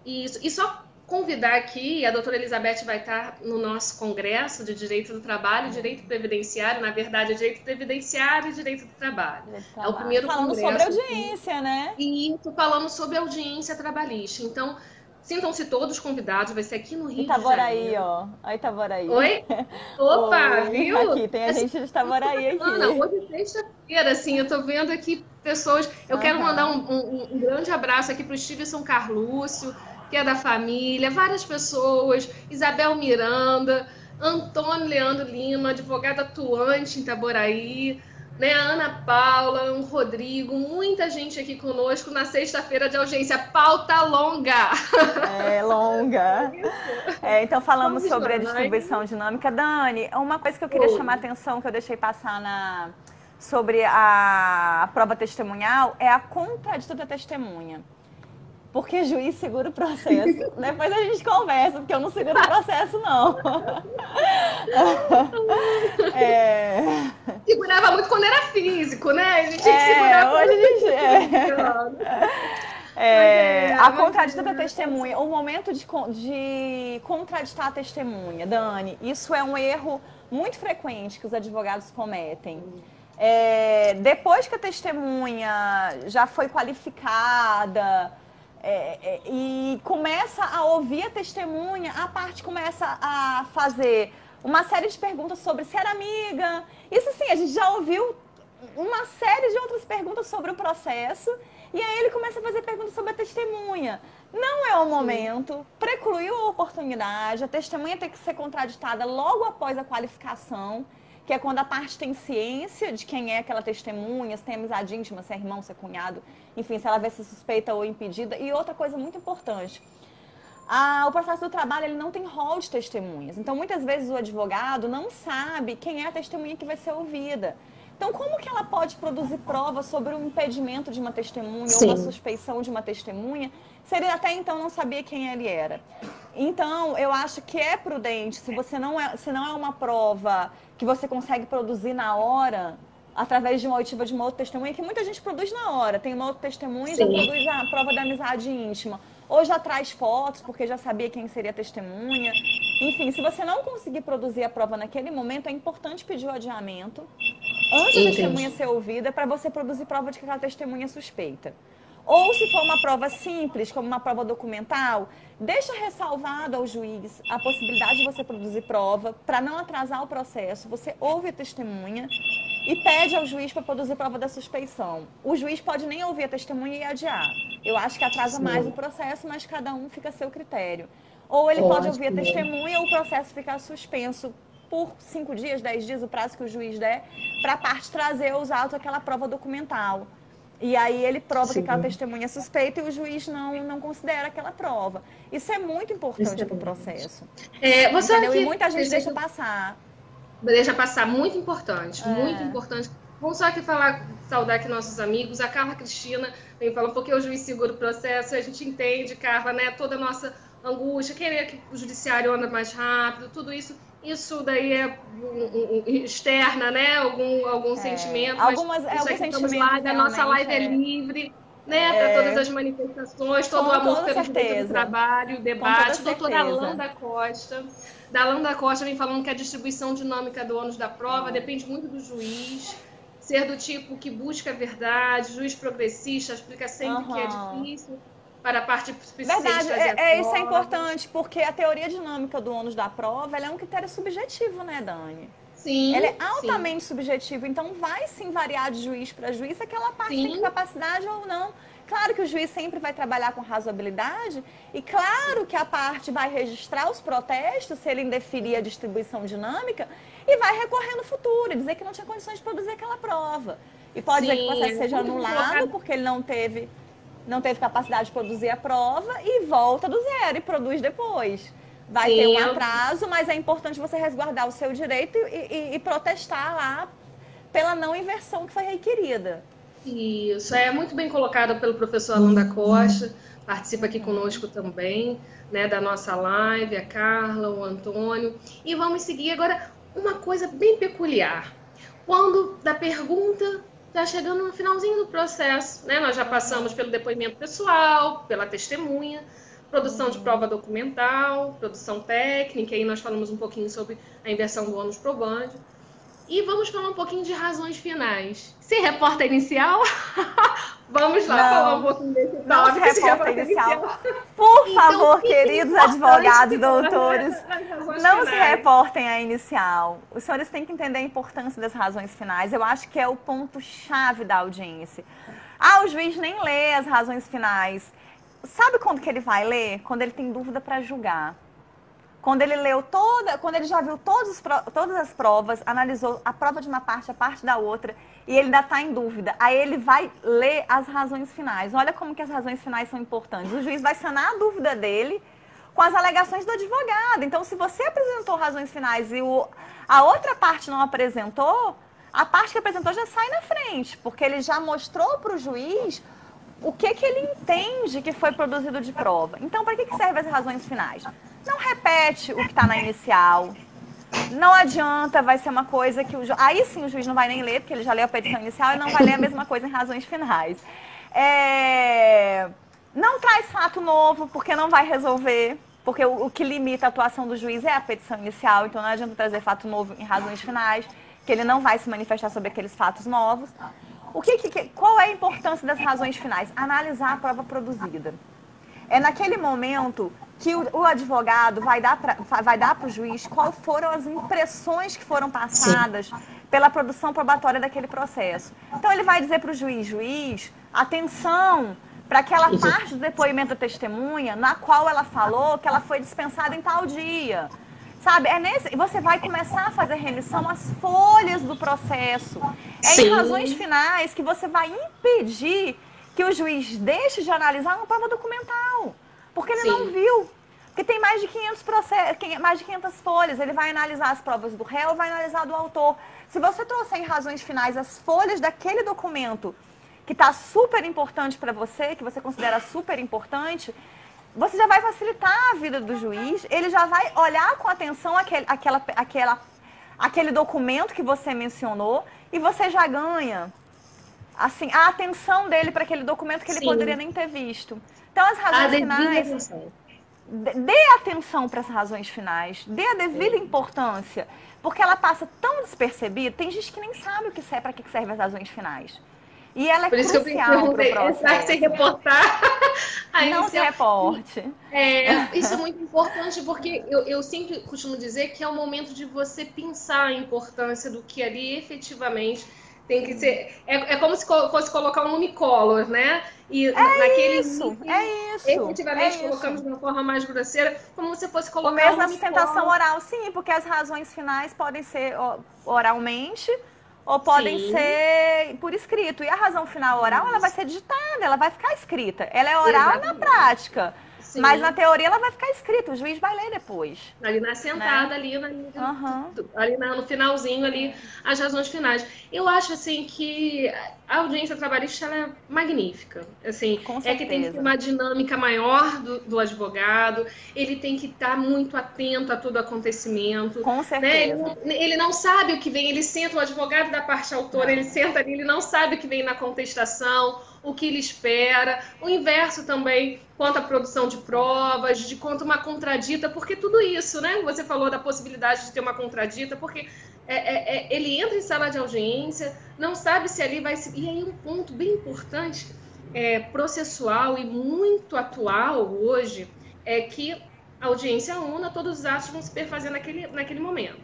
Isso, e só convidar aqui, a doutora Elizabeth vai estar no nosso congresso de Direito do Trabalho, Direito Previdenciário, na verdade é Direito Previdenciário e Direito do Trabalho. É o primeiro congresso. Falando sobre audiência, né? E estou falando sobre audiência trabalhista. Então, sintam-se todos convidados, vai ser aqui no Rio Itaboraí, de Janeiro. ó. A Itaboraí. Oi? Opa, oi, viu? Aqui, tem a gente de Itaboraí aqui. Ana, hoje é sexta-feira, assim, eu tô vendo aqui pessoas... Eu quero mandar um grande abraço aqui para o Stevenson Carlúcio, que é da família, várias pessoas, Isabel Miranda, Antônio Leandro Lima, advogado atuante em Itaboraí, né? A Ana Paula, o Rodrigo, muita gente aqui conosco na sexta-feira de audiência. Pauta longa! É longa. Então falamos Vamos sobre lá, a distribuição dinâmica. Dani, uma coisa que eu queria chamar a atenção, que eu deixei passar sobre a prova testemunhal, é a contradição da testemunha. Porque juiz segura o processo. Depois a gente conversa, porque eu não seguro o processo, não. Segurava muito quando era físico, né? A gente tinha que segurar. Hoje a gente... a contradição da testemunha, o momento de contraditar a testemunha, Dani, isso é um erro muito frequente que os advogados cometem. Depois que a testemunha já foi qualificada, e começa a ouvir a testemunha, a parte começa a fazer uma série de perguntas sobre se era amiga. Isso sim, a gente já ouviu uma série de outras perguntas sobre o processo, e aí ele começa a fazer perguntas sobre a testemunha. Não é o momento, precluiu a oportunidade, a testemunha tem que ser contraditada logo após a qualificação, que é quando a parte tem ciência de quem é aquela testemunha, se tem amizade íntima, se é irmão, se é cunhado, enfim, se ela vai ser suspeita ou impedida. E outra coisa muito importante, o processo do trabalho ele não tem rol de testemunhas. Então, muitas vezes o advogado não sabe quem é a testemunha que vai ser ouvida. Então, como que ela pode produzir prova sobre um impedimento de uma testemunha ou uma suspeição de uma testemunha, se ele até então não sabia quem ele era? Então, eu acho que é prudente, se não é uma prova que você consegue produzir na hora, através de uma oitiva de uma outra testemunha, que muita gente produz na hora. Tem uma outra testemunha e já produz a prova da amizade íntima. Ou já traz fotos, porque já sabia quem seria a testemunha. Enfim, se você não conseguir produzir a prova naquele momento, é importante pedir o adiamento antes da testemunha ser ouvida, para você produzir prova de que aquela testemunha é suspeita. Ou se for uma prova simples, como uma prova documental, deixa ressalvado ao juiz a possibilidade de você produzir prova para não atrasar o processo. Você ouve a testemunha e pede ao juiz para produzir prova da suspeição. O juiz pode nem ouvir a testemunha e adiar. Eu acho que atrasa mais o processo, mas cada um fica a seu critério. Ou ele pode ouvir a testemunha ou o processo ficar suspenso por 5 dias, 10 dias, o prazo que o juiz der, para a parte trazer aos autos aquela prova documental. E aí ele prova que aquela testemunha é suspeita e o juiz não considera aquela prova. Isso é muito importante para o processo. Entendeu? E muita gente deixa passar. Deixa passar, muito importante, muito importante. Vamos só aqui saudar aqui nossos amigos. A Carla Cristina vem falando, porque o juiz segura o processo, a gente entende, Carla, né? Toda a nossa angústia, querer que o judiciário anda mais rápido, tudo isso. Isso daí é externa, né? Algum sentimento. Alguns sentimentos lá, a nossa live é livre, né? Para todas as manifestações, todo o amor pelo direito do trabalho, o debate. Doutora Alanda Costa. Da Alanda Costa vem falando que a distribuição dinâmica do ônus da prova depende muito do juiz. Ser do tipo que busca a verdade, juiz progressista, explica sempre que é difícil. Para a parte verdade, isso é importante, porque a teoria dinâmica do ônus da prova ela é um critério subjetivo, né, Dani? Sim. Ele é altamente subjetivo, então vai sim variar de juiz para juiz aquela parte tem capacidade ou não. Claro que o juiz sempre vai trabalhar com razoabilidade e claro que a parte vai registrar os protestos se ele indeferir a distribuição dinâmica e vai recorrer no futuro e dizer que não tinha condições de produzir aquela prova. E pode dizer que o processo seja anulado porque ele não teve capacidade de produzir a prova e volta do zero e produz depois. Vai ter um atraso, mas é importante você resguardar o seu direito e protestar lá pela não inversão que foi requerida. Isso, é muito bem colocado pelo professor Alanda Costa, participa aqui conosco também, né, da nossa live, a Carla, o Antônio. E vamos seguir agora uma coisa bem peculiar. Quando da pergunta está chegando no finalzinho do processo, né? Nós já passamos pelo depoimento pessoal, pela testemunha, produção de prova documental, produção técnica, e nós falamos um pouquinho sobre a inversão do ônus probandi. E vamos falar um pouquinho de razões finais. Se reporta inicial? Vamos lá falar um pouquinho desse tópico. Não se reporta inicial. Por favor, queridos advogados, doutores, não se reportem a inicial. Os senhores têm que entender a importância das razões finais. Eu acho que é o ponto-chave da audiência. O juiz nem lê as razões finais. Sabe quando que ele vai ler? Quando ele tem dúvida para julgar. quando ele leu quando ele já viu todas as provas, analisou a prova de uma parte, a parte da outra, e ele ainda está em dúvida, aí ele vai ler as razões finais. Olha como que as razões finais são importantes. O juiz vai sanar a dúvida dele com as alegações do advogado. Então, se você apresentou razões finais e a outra parte não apresentou, a parte que apresentou já sai na frente, porque ele já mostrou para o juiz o que ele entende que foi produzido de prova. Então, para que servem as razões finais? Não repete o que está na inicial. Não adianta, vai ser uma coisa que aí sim o juiz não vai nem ler, porque ele já leu a petição inicial e não vai ler a mesma coisa em razões finais. Não traz fato novo, porque não vai resolver, porque o que limita a atuação do juiz é a petição inicial, então não adianta trazer fato novo em razões finais, que ele não vai se manifestar sobre aqueles fatos novos. Qual é a importância das razões finais? Analisar a prova produzida. É naquele momento que o advogado vai dar para o juiz quais foram as impressões que foram passadas pela produção probatória daquele processo. Então, ele vai dizer para o juiz, atenção para aquela parte do depoimento da testemunha na qual ela falou que ela foi dispensada em tal dia. Sabe, você vai começar a fazer remissão às folhas do processo. Em razões finais que você vai impedir que o juiz deixe de analisar uma prova documental. Porque ele não viu. Porque tem mais de 500 processos, mais de 500 folhas. Ele vai analisar as provas do réu, vai analisar do autor. Se você trouxer em razões finais as folhas daquele documento que está super importante para você, que você considera super importante, você já vai facilitar a vida do juiz, ele já vai olhar com atenção aquele documento que você mencionou e você já ganha assim, a atenção dele para aquele documento que ele poderia nem ter visto. Então, as razões finais... Dê atenção para as razões finais, dê a devida importância, porque ela passa tão despercebida, tem gente que nem sabe para que servem as razões finais. E ela é crucial para o processo. Sem reportar. Não se reporte. Isso é muito importante, porque eu sempre costumo dizer que é o momento de você pensar a importância do que ali efetivamente tem que ser. É como se fosse colocar um unicolor, né? E naquele isso. efetivamente colocamos de uma forma mais grosseira, como se fosse colocar o mesmo na sustentação oral, sim, porque as razões finais podem ser oralmente ou podem ser por escrito. E a razão final oral, ela vai ser digitada, ela vai ficar escrita. Ela é oral na prática. Sim. Mas na teoria ela vai ficar escrita, o juiz vai ler depois. Ali na sentada, ali no finalzinho, ali, as razões finais. Eu acho, assim, que a audiência trabalhista ela é magnífica. Assim, que tem que ter uma dinâmica maior do advogado, ele tem que estar muito atento a todo acontecimento. Com certeza. Né? Ele não sabe o que vem, ele senta, o advogado da parte autora, ele senta ali, ele não sabe o que vem na contestação, o que ele espera, o inverso também, quanto à produção de provas, de quanto uma contradita, porque tudo isso, né? Você falou da possibilidade de ter uma contradita, porque ele entra em sala de audiência, não sabe se ali vai... E aí um ponto bem importante, processual e muito atual hoje, é que a audiência una, todos os atos vão se perfazer naquele momento.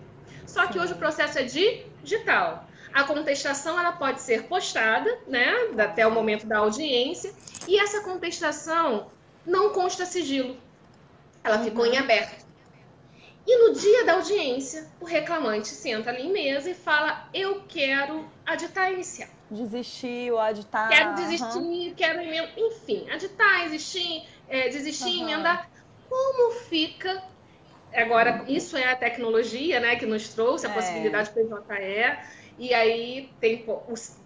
Só que hoje o processo é digital. A contestação ela pode ser postada, né, até o momento da audiência, e essa contestação não consta sigilo. Ela ficou em aberto. E no dia da audiência, o reclamante senta ali em mesa e fala: eu quero aditar inicial. Desistir ou aditar. Quero desistir, quero emendar, enfim, aditar, desistir, emendar. Como fica... Agora, isso é a tecnologia, né, que nos trouxe, a possibilidade do PJE. E aí tem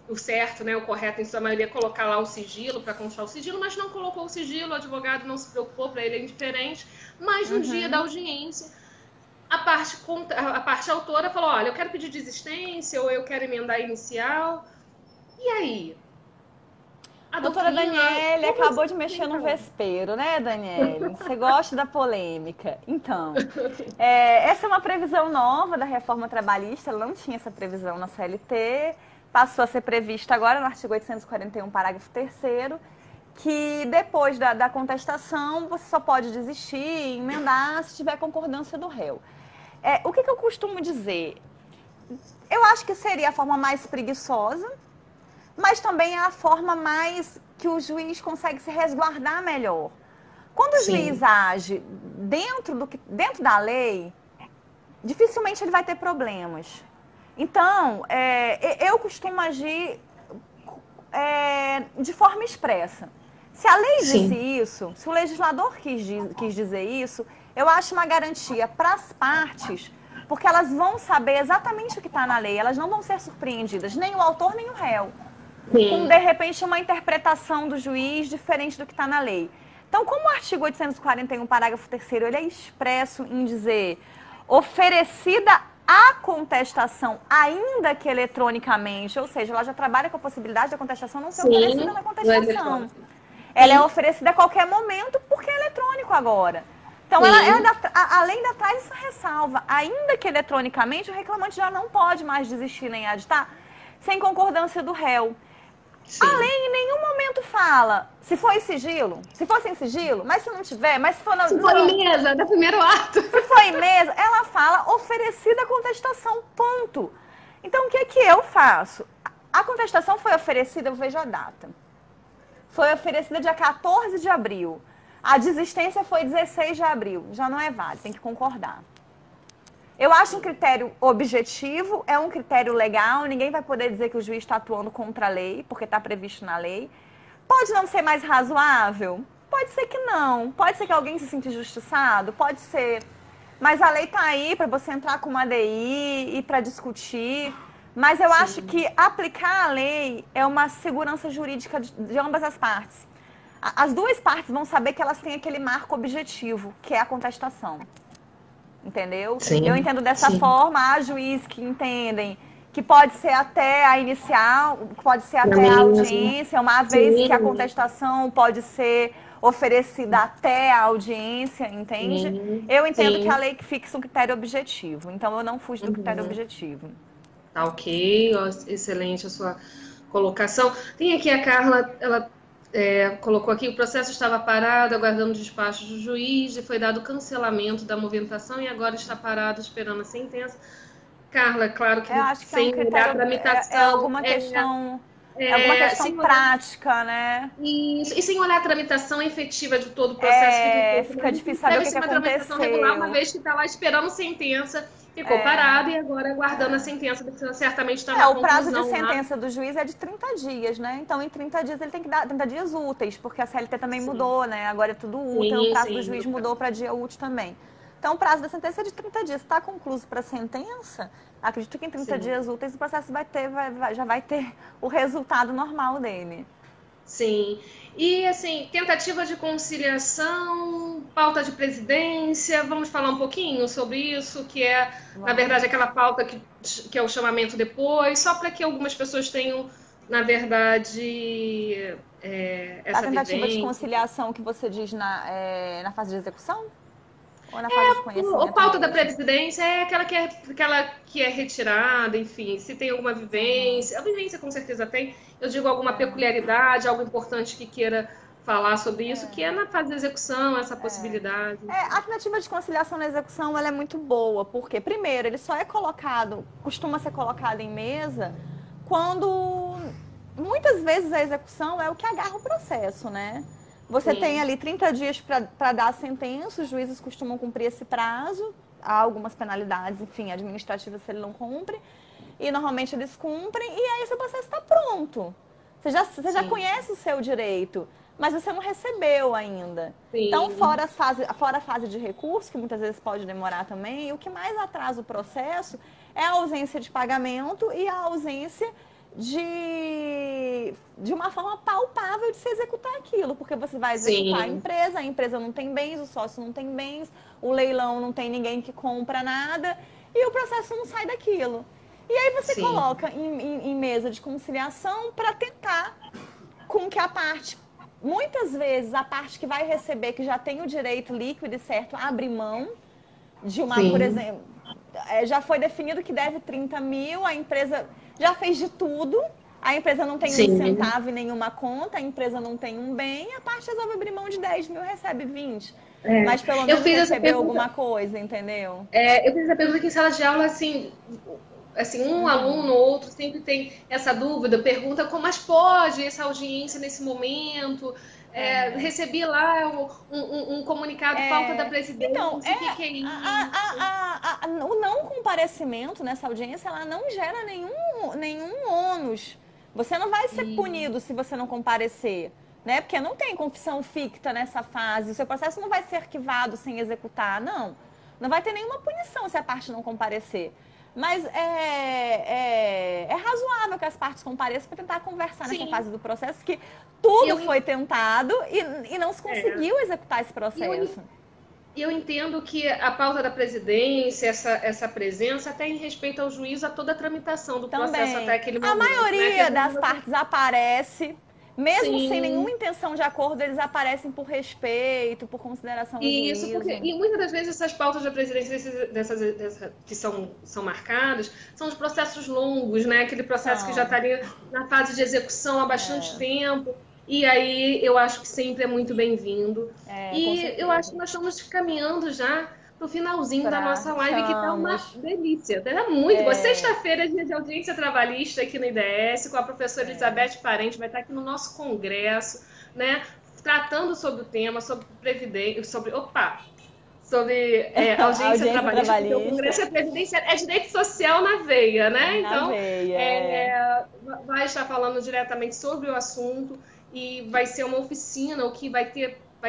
o certo, né, o correto, em sua maioria, colocar lá o sigilo para constar o sigilo, mas não colocou o sigilo, o advogado não se preocupou, para ele é indiferente. Mas no dia da audiência, a parte autora falou: olha, eu quero pedir desistência ou eu quero emendar inicial. E aí? A doutora Daniele acabou de mexer no vespeiro, né, Daniele? Você gosta da polêmica. Então, essa é uma previsão nova da reforma trabalhista, ela não tinha essa previsão na CLT, passou a ser prevista agora no artigo 841, parágrafo 3º, que depois da contestação você só pode desistir, emendar se tiver concordância do réu. O que eu costumo dizer? Eu acho que seria a forma mais preguiçosa, mas também é a forma mais que o juiz consegue se resguardar melhor. Quando o juiz age dentro da lei, dificilmente ele vai ter problemas. Então, eu costumo agir de forma expressa. Se a lei disse isso, se o legislador quis dizer isso, eu acho uma garantia para as partes, porque elas vão saber exatamente o que está na lei, elas não vão ser surpreendidas, nem o autor, nem o réu. Com, de repente, uma interpretação do juiz diferente do que está na lei. Então, como o artigo 841, parágrafo 3º, ele é expresso em dizer oferecida a contestação, ainda que eletronicamente, ou seja, ela já trabalha com a possibilidade da contestação não ser oferecida na contestação. Ela é oferecida a qualquer momento porque é eletrônico agora. Então, a lei ainda traz essa ressalva. Ainda que eletronicamente, o reclamante já não pode mais desistir nem aditar sem concordância do réu. A lei em nenhum momento fala se for em sigilo, se for sem sigilo, mas se não tiver, mas se for... Se for em mesa, do primeiro ato. Se for em mesa, ela fala oferecida a contestação, ponto. Então, o que é que eu faço? A contestação foi oferecida, eu vejo a data. Foi oferecida dia 14 de abril. A desistência foi 16 de abril. Já não é válido, tem que concordar. Eu acho um critério objetivo, é um critério legal, ninguém vai poder dizer que o juiz está atuando contra a lei, porque está previsto na lei. Pode não ser mais razoável? Pode ser que não. Pode ser que alguém se sinta injustiçado? Pode ser. Mas a lei está aí para você entrar com uma DI e para discutir. Mas eu acho que aplicar a lei é uma segurança jurídica de ambas as partes. As duas partes vão saber que elas têm aquele marco objetivo, que é a contestação. Entendeu? Sim, eu entendo dessa forma, há juízes que entendem que pode ser até a inicial, pode ser até a audiência, uma vez que a contestação pode ser oferecida até a audiência, entende? Eu entendo que a lei fixa um critério objetivo, então eu não fujo do critério objetivo. Tá ok, excelente a sua colocação. Tem aqui a Carla, ela colocou aqui, o processo estava parado, aguardando o despacho do juiz, e foi dado cancelamento da movimentação e agora está parado esperando a sentença. Carla, claro que, sem olhar a tramitação... alguma questão, alguma questão prática, né? Isso, e sem olhar a tramitação efetiva de todo o processo. Fica difícil saber o que aconteceu. Deve ser uma tramitação regular, uma vez que está lá esperando sentença, ficou parado e agora aguardando a sentença, certamente está na o prazo de sentença do juiz é de 30 dias, né? Então, em 30 dias ele tem que dar 30 dias úteis, porque a CLT também mudou, né? Agora é tudo útil, o prazo do juiz mudou para dia útil também. Então, o prazo da sentença é de 30 dias. Está concluído para a sentença, acredito que em 30 dias úteis o processo já vai ter o resultado normal dele. Sim. E, assim, tentativa de conciliação, pauta de presidência, vamos falar um pouquinho sobre isso, que é, na verdade, aquela pauta que é o chamamento depois, só para que algumas pessoas tenham, na verdade, essa a tentativa vivência. de conciliação que você diz na fase de execução? Ou na fase de conhecimento? O pauta da presidência é aquela que é retirada, enfim, se tem alguma vivência. A vivência com certeza tem. Eu digo alguma peculiaridade, algo importante que queira falar sobre isso, que é na fase de execução, essa possibilidade. A tentativa de conciliação na execução ela é muito boa, porque, primeiro, ele só é costuma ser colocado em mesa quando, muitas vezes, a execução é o que agarra o processo, né? Você tem ali 30 dias para dar a sentença, os juízes costumam cumprir esse prazo, há algumas penalidades, enfim, administrativas se ele não cumpre, e normalmente eles cumprem, e aí esse processo está pronto. Você já conhece o seu direito, mas você não recebeu ainda. Sim. Então, fora a fase de recurso, que muitas vezes pode demorar também, o que mais atrasa o processo é a ausência de pagamento e a ausência de uma forma palpável de se executar aquilo, porque você vai executar a empresa não tem bens, o sócio não tem bens, o leilão não tem ninguém que compra nada, e o processo não sai daquilo. E aí você coloca em mesa de conciliação para tentar com que a parte, muitas vezes a parte que vai receber, que já tem o direito líquido e certo, abre mão de uma, por exemplo, já foi definido que deve 30 mil, a empresa já fez de tudo, a empresa não tem um centavo em nenhuma conta, a empresa não tem um bem, a parte resolve abrir mão de 10 mil, recebe 20. Mas pelo menos recebeu alguma coisa, entendeu? Eu fiz essa pergunta aqui em sala de aula, assim um aluno ou outro sempre tem essa dúvida, pergunta como mais pode essa audiência nesse momento, Recebi lá um comunicado, falta da presidência, então, o que é isso? O não comparecimento nessa audiência, ela não gera nenhum ônus. Você não vai ser punido se você não comparecer, né? Porque não tem confissão ficta nessa fase, o seu processo não vai ser arquivado sem executar, não. Não vai ter nenhuma punição se a parte não comparecer. Mas é razoável que as partes compareçam para tentar conversar nessa fase do processo, que tudo foi tentado e não se conseguiu executar esse processo. Eu entendo que a pauta da presidência, essa presença, até em respeito ao juízo, a toda a tramitação do processo até aquele momento. A maioria das partes aparece, mesmo sem nenhuma intenção de acordo, eles aparecem por respeito, por consideração do juízo. E muitas das vezes essas pautas da presidência que são marcadas são os processos longos, né? Aquele processo que já está ali na fase de execução há bastante tempo. E aí eu acho que sempre é muito bem-vindo. E eu acho que nós estamos caminhando já para o finalzinho da nossa live, que está uma delícia. Tá muito. Sexta-feira é dia de audiência trabalhista aqui no IDS, com a professora Elizabeth Parente, vai estar aqui no nosso congresso, né? Tratando sobre o tema, sobre previdência, sobre audiência trabalhista, porque o congresso é previdência, é direito social na veia, né? Então, vai estar falando diretamente sobre o assunto. E vai ser uma oficina, o que vai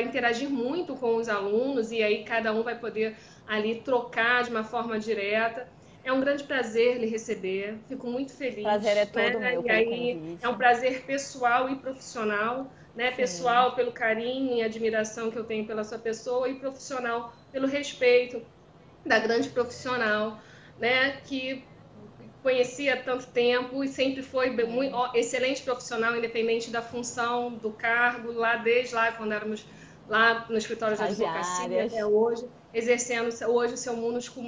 interagir muito com os alunos, e aí cada um vai poder ali trocar de uma forma direta. É um grande prazer lhe receber, fico muito feliz. O prazer é todo meu. E aí é um prazer pessoal e profissional, né? Pessoal pelo carinho e admiração que eu tenho pela sua pessoa, e profissional pelo respeito da grande profissional, né? Que conheci há tanto tempo e sempre foi muito excelente profissional, independente da função, do cargo, desde lá quando éramos lá no escritório de advocacia até hoje, exercendo hoje o seu munus com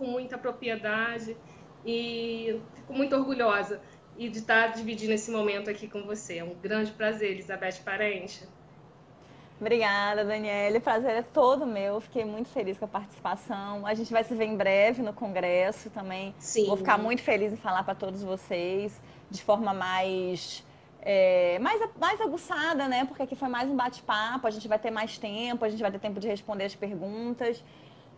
muita propriedade, e fico muito orgulhosa de estar dividindo esse momento aqui com você. É um grande prazer, Elizabeth Parente. Obrigada, Daniele. O prazer é todo meu. Fiquei muito feliz com a participação. A gente vai se ver em breve no congresso também. Sim. Vou ficar muito feliz em falar para todos vocês de forma mais aguçada, né? Porque aqui foi mais um bate-papo. A gente vai ter mais tempo, a gente vai ter tempo de responder as perguntas.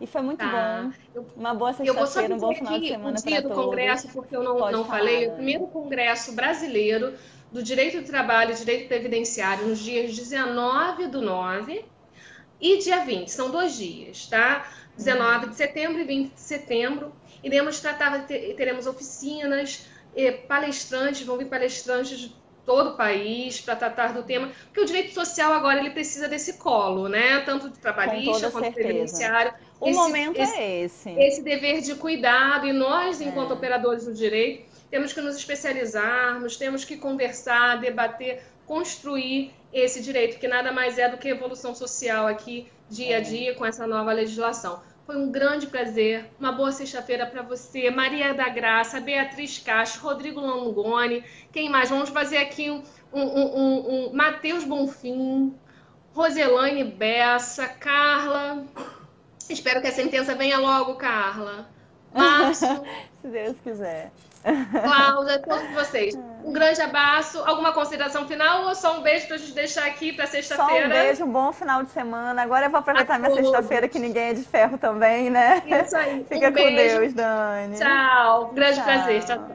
E foi muito bom. Uma boa sexta-feira, um bom final de semana para todos. O dia do congresso, porque eu não falei, o primeiro congresso brasileiro do Direito do Trabalho e Direito Previdenciário, nos dias 19/9 e dia 20. São 2 dias, tá? 19 de setembro e 20 de setembro. Teremos oficinas, palestrantes, vão vir palestrantes de todo o país para tratar do tema, porque o direito social agora ele precisa desse colo, né? Tanto de trabalhista quanto previdenciário. O momento é esse. Esse dever de cuidado, e nós, enquanto operadores do direito, temos que nos especializarmos, temos que conversar, debater, construir esse direito, que nada mais é do que evolução social aqui, dia a dia, com essa nova legislação. Foi um grande prazer, uma boa sexta-feira para você, Maria da Graça, Beatriz Castro, Rodrigo Langoni, quem mais? Vamos fazer aqui um Matheus Bonfim, Roselaine Bessa, Carla, espero que a sentença venha logo, Carla. Márcio. Se Deus quiser. Cláudia, todos vocês. Um grande abraço. Alguma consideração final ou só um beijo pra gente deixar aqui pra sexta-feira? Só um beijo, um bom final de semana. Agora eu vou aproveitar minha sexta-feira, que ninguém é de ferro também, né? Isso aí. Fica com Deus, Dani. Tchau. Grande prazer. Tchau.